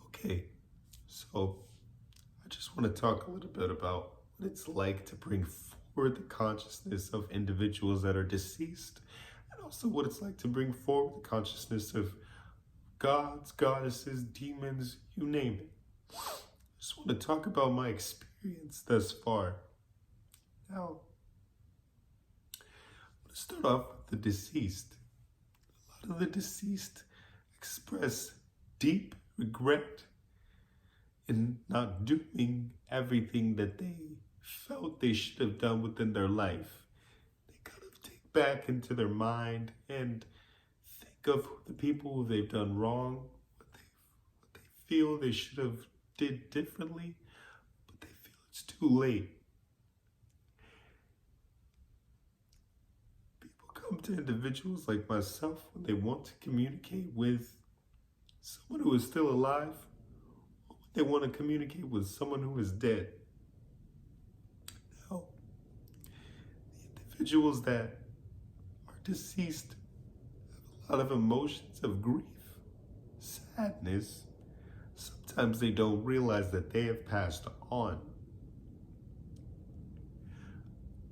Okay, so I just want to talk a little bit about what it's like to bring forward the consciousness of individuals that are deceased, and also what it's like to bring forward the consciousness of gods, goddesses, demons, you name it. I just want to talk about my experience thus far. Now, I'm going to start off with the deceased. A lot of the deceased express deep regret in not doing everything that they felt they should have done within their life. They kind of take back into their mind and think of the people who they've done wrong, what they feel they should have did differently, but they feel it's too late. People come to individuals like myself when they want to communicate with someone who is still alive, or when they want to communicate with someone who is dead. Now, the individuals that are deceased have a lot of emotions of grief, sadness. Sometimes they don't realize that they have passed on.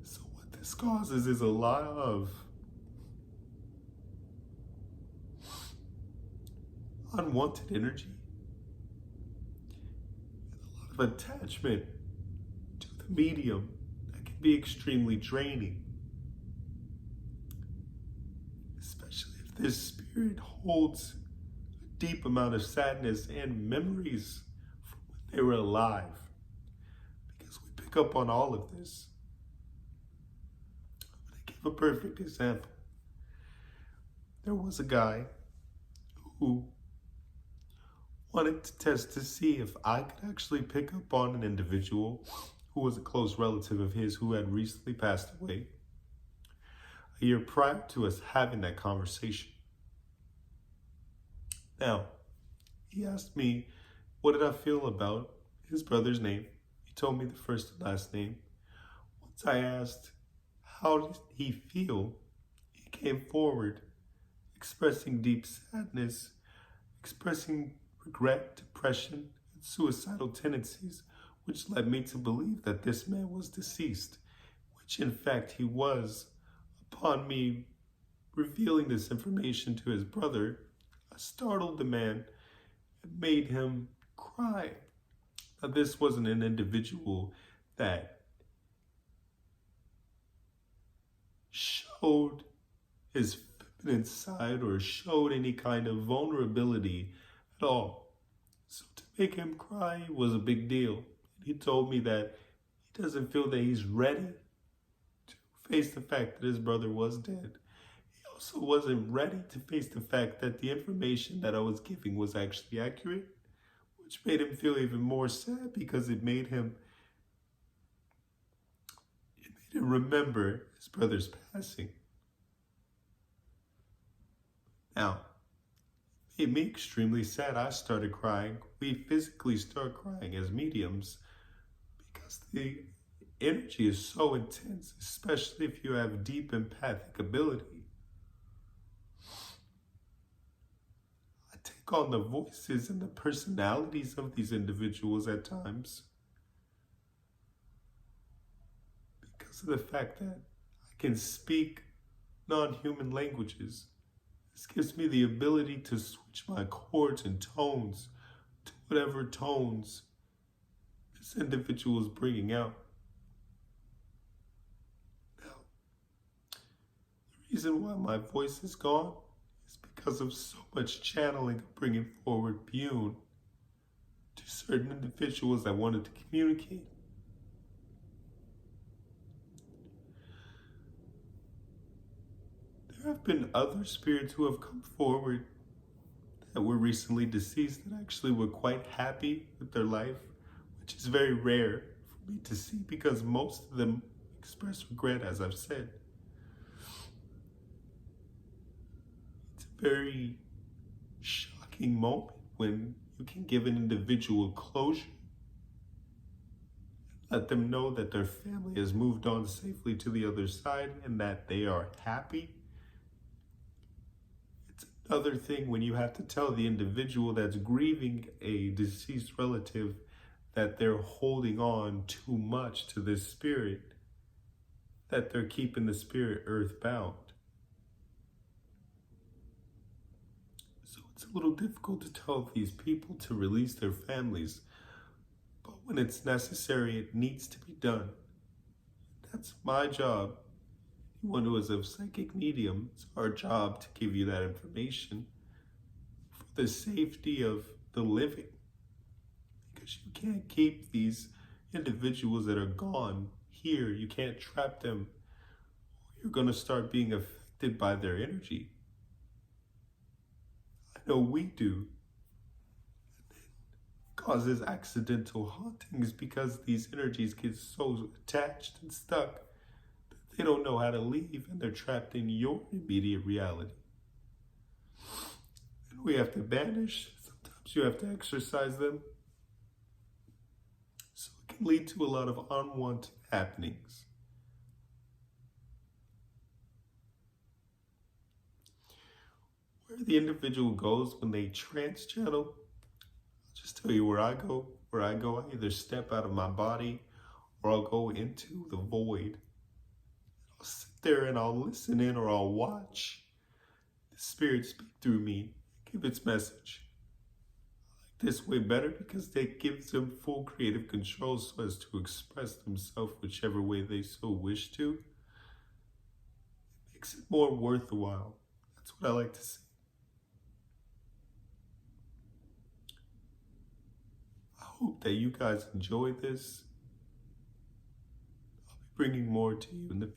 So what this causes is a lot of unwanted energy and a lot of attachment to the medium that can be extremely draining, especially if this spirit holds a deep amount of sadness and memories from when they were alive, because we pick up on all of this. I'm going to give a perfect example. There was a guy who wanted to test to see if I could actually pick up on an individual who was a close relative of his who had recently passed away a year prior to us having that conversation. Now, he asked me, what did I feel about his brother's name? He told me the first and last name. Once I asked, how did he feel? He came forward, expressing deep sadness, expressing regret, depression, and suicidal tendencies, which led me to believe that this man was deceased, which in fact he was. Upon me revealing this information to his brother, I startled the man and made him cry. Now, this wasn't an individual that showed his feminine side or showed any kind of vulnerability at all. So to make him cry was a big deal. He told me that he doesn't feel that he's ready to face the fact that his brother was dead. He also wasn't ready to face the fact that the information that I was giving was actually accurate, which made him feel even more sad because it made him remember his brother's passing. Now, it made me extremely sad. I started crying. We physically start crying as mediums because the energy is so intense, especially if you have deep empathic ability. I take on the voices and the personalities of these individuals at times because of the fact that I can speak non-human languages. This gives me the ability to switch my chords and tones to whatever tones this individual is bringing out. Now, the reason why my voice is gone is because of so much channeling of bringing forward Bune to certain individuals that wanted to communicate. There have been other spirits who have come forward that were recently deceased that actually were quite happy with their life, which is very rare for me to see because most of them express regret, as I've said. It's a very shocking moment when you can give an individual closure Let them know that their family has moved on safely to the other side and that they are happy. It's another thing when you have to tell the individual that's grieving a deceased relative that they're holding on too much to this spirit, that they're keeping the spirit earthbound. So it's a little difficult to tell these people to release their families, but when it's necessary, it needs to be done. That's my job. Anyone who is a psychic medium, it's our job to give you that information for the safety of the living. Because you can't keep these individuals that are gone here. You can't trap them. You're going to start being affected by their energy. I know we do. It causes accidental hauntings because these energies get so attached and stuck that they don't know how to leave and they're trapped in your immediate reality. And we have to banish. Sometimes you have to exorcise them. So it can lead to a lot of unwanted happenings. Where the individual goes when they trance channel, I'll just tell you where I go. Where I go, I either step out of my body or I'll go into the void. I'll sit there and I'll listen in or I'll watch the spirit speak through me, give its message. This way better because that gives them full creative control so as to express themselves whichever way they so wish to. It makes it more worthwhile. That's what I like to say. I hope that you guys enjoy this. I'll be bringing more to you in the future.